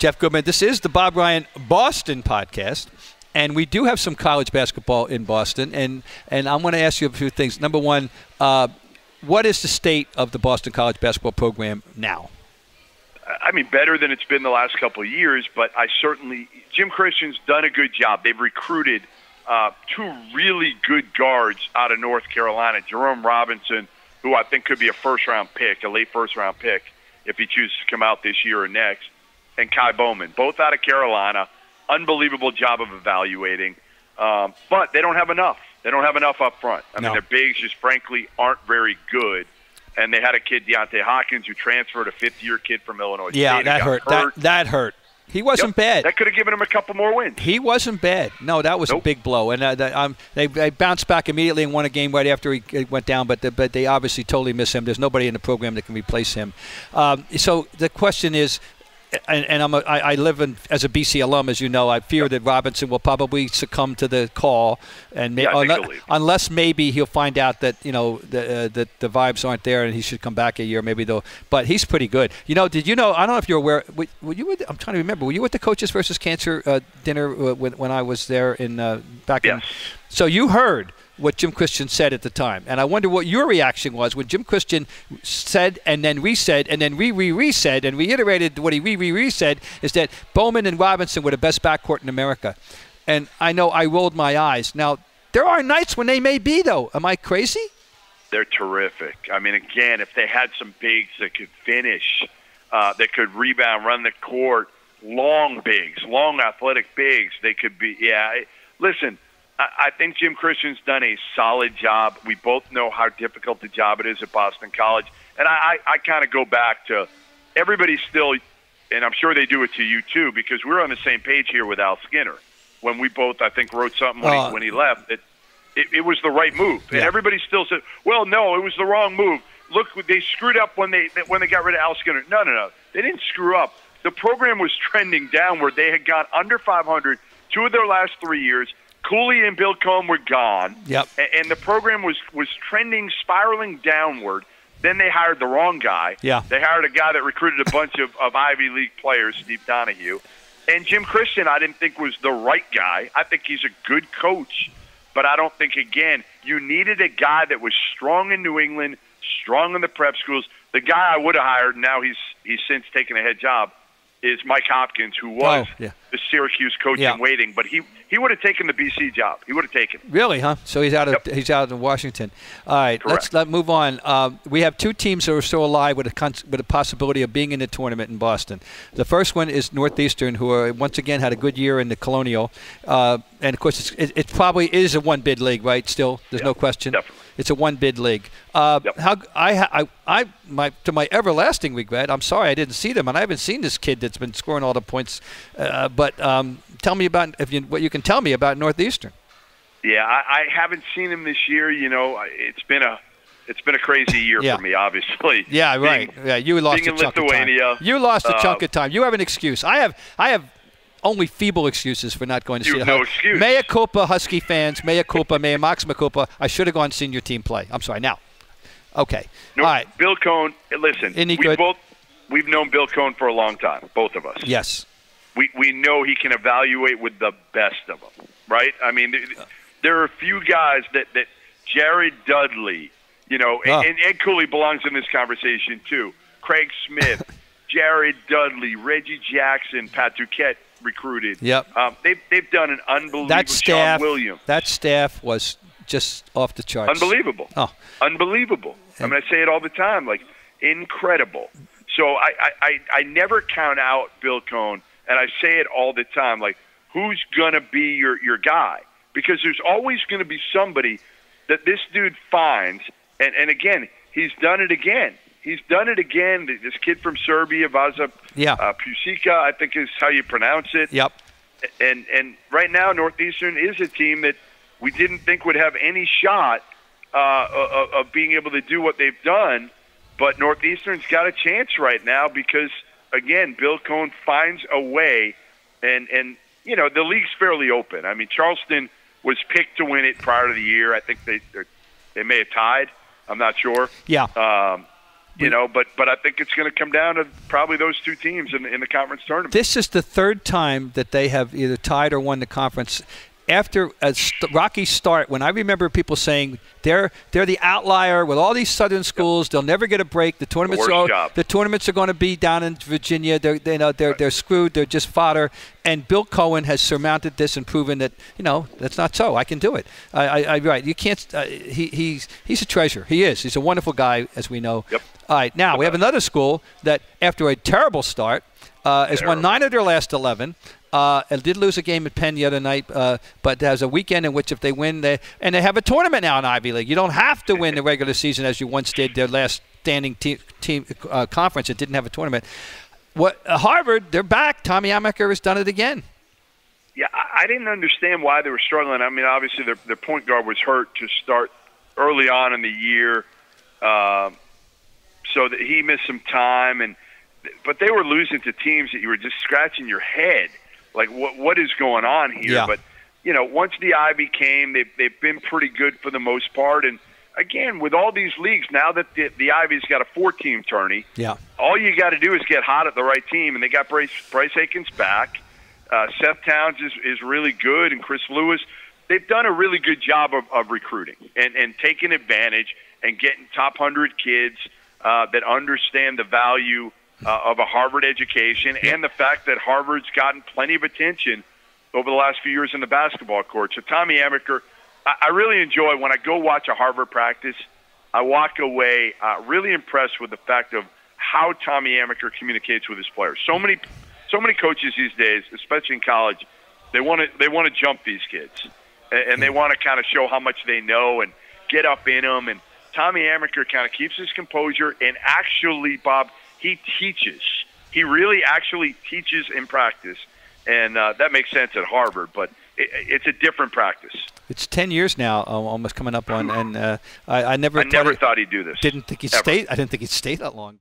Jeff Goodman. This is the Bob Ryan Boston podcast, and we do have some college basketball in Boston, and I want to ask you a few things. Number one, what is the state of the Boston college basketball program now? I mean, better than it's been the last couple of years, but Jim Christian's done a good job. They've recruited two really good guards out of North Carolina, Jerome Robinson, who I think could be a first-round pick, a late first-round pick, if he chooses to come out this year or next, and Kai Bowman, both out of Carolina. Unbelievable job of evaluating. But they don't have enough. They don't have enough up front. I mean, their bigs just frankly aren't very good. And they had a kid, Deontay Hawkins, who transferred, a fifth-year kid from Illinois State. Yeah, that hurt. That hurt. He wasn't bad. That could have given him a couple more wins. He wasn't bad. No, that was a big blow. And they bounced back immediately and won a game right after he went down, but they obviously totally miss him. There's nobody in the program that can replace him. So the question is, and I live as a BC alum, as you know. I fear that Robinson will probably succumb to the call, and unless maybe he'll find out that that the vibes aren't there and he should come back a year. Maybe though, but he's pretty good. Did you know? I don't know if you're aware. Were you? I'm trying to remember. Were you at the Coaches versus Cancer dinner when I was there back in? So you heard what Jim Christian said at the time. And I wonder what your reaction was when Jim Christian said and then re-said and then re-said and reiterated what he re-said, is that Bowman and Robinson were the best backcourt in America. And I know I rolled my eyes. Now, there are nights when they may be, though. Am I crazy? They're terrific. I mean, again, if they had some bigs that could finish, that could rebound, run the court, long bigs, long athletic bigs, they could be, listen, I think Jim Christian's done a solid job. We both know how difficult the job it is at Boston College. And I kind of go back to everybody still, and I'm sure they do it to you too, because we're on the same page here with Al Skinner. When we both, I think, wrote something when he left, that it was the right move. And everybody still said, well, no, it was the wrong move. Look, they screwed up when they got rid of Al Skinner. No. They didn't screw up. The program was trending downward. They had gone under 500 2 of their last 3 years. Cooley and Bill Cohen were gone, and the program was trending, spiraling downward. Then they hired the wrong guy. Yeah. They hired a guy that recruited a bunch of Ivy League players, Steve Donahue. And Jim Christian, I didn't think was the right guy. I think he's a good coach, but I don't think, again, you needed a guy that was strong in New England, strong in the prep schools. The guy I would have hired, now he's since taken a head job, is Mike Hopkins, who was the Syracuse coach in waiting, but he would have taken the BC job. He would have taken it. Really, huh? So he's out of Washington. All right, Correct. let's move on. We have two teams that are still alive with a possibility of being in the tournament in Boston. The first one is Northeastern, who once again had a good year in the Colonial, and of course it probably is a one-bid league, right? Still, there's no question. Definitely. It's a one-bid league. To my everlasting regret, I'm sorry I didn't see them, and I haven't seen this kid that's been scoring all the points. But tell me about what you can tell me about Northeastern. Yeah, I haven't seen him this year. It's been a crazy year for me, obviously. Yeah, right. You lost a chunk of time. You lost a chunk of time. You have an excuse. I have only feeble excuses for not going to see it. No excuse. Mea culpa, Husky fans. Mea culpa, mea maxima culpa. I should have gone and seen your team play. I'm sorry. Now, okay. No, all right. Bill Cohen, listen, we've known Bill Cohen for a long time, both of us. Yes. We know he can evaluate with the best of them, right? I mean, there are a few guys that Jared Dudley, and Ed Cooley belongs in this conversation too. Craig Smith, Jared Dudley, Reggie Jackson, Pat Duquette recruited. Yep. They've done an unbelievable. Sean Williams. That staff was just off the charts. Unbelievable. Oh, unbelievable. I mean, I say it all the time, like incredible. So I never count out Bill Cohen, and I say it all the time, like who's gonna be your guy? Because there's always gonna be somebody that this dude finds, and again, he's done it again. He's done it again. This kid from Serbia, Vaza Pusica, I think is how you pronounce it. Yep. And right now, Northeastern is a team that we didn't think would have any shot of being able to do what they've done. But Northeastern's got a chance right now because, again, Bill Cohen finds a way. And the league's fairly open. I mean, Charleston was picked to win it prior to the year. I think they may have tied. I'm not sure. Yeah. You know, but I think it's going to come down to probably those two teams in the conference tournament. This is the third time that they have either tied or won the conference. After a rocky start, when I remember people saying they're the outlier with all these Southern schools, they'll never get a break. The tournaments are going to be down in Virginia. They're screwed. They're just fodder. And Bill Cohen has surmounted this and proven that that's not so. I can do it. Right. You can't. He's a treasure. He is. He's a wonderful guy, as we know. Yep. All right. Now we have another school that, after a terrible start, has won 9 of their last 11. And did lose a game at Penn the other night, but there's a weekend in which if they win, they have a tournament now in Ivy League. You don't have to win the regular season as you once did their last standing team conference. It didn't have a tournament. Harvard, they're back. Tommy Amaker has done it again. Yeah, I didn't understand why they were struggling. I mean, obviously their point guard was hurt to start early on in the year, so that he missed some time. But they were losing to teams that you were just scratching your head. Like, what is going on here? Yeah. But, once the Ivy came, they've been pretty good for the most part. And, again, with all these leagues, now that the Ivy's got a 4-team tourney, all you got to do is get hot at the right team. And they got Bryce Aikens back. Seth Towns is really good, and Chris Lewis. They've done a really good job of recruiting and taking advantage and getting top 100 kids that understand the value of a Harvard education, and the fact that Harvard's gotten plenty of attention over the last few years in the basketball court. So Tommy Amaker, I really enjoy when I go watch a Harvard practice. I walk away really impressed with the fact of how Tommy Amaker communicates with his players. So many coaches these days, especially in college, they want to jump these kids, and they want to kind of show how much they know and get up in them. And Tommy Amaker kind of keeps his composure, and actually, Bob, he teaches. He really actually teaches in practice, and that makes sense at Harvard, but it's a different practice. It's 10 years now, almost coming up on, and I never thought he'd do this. Didn't think he'd stay. I didn't think he'd stay that long.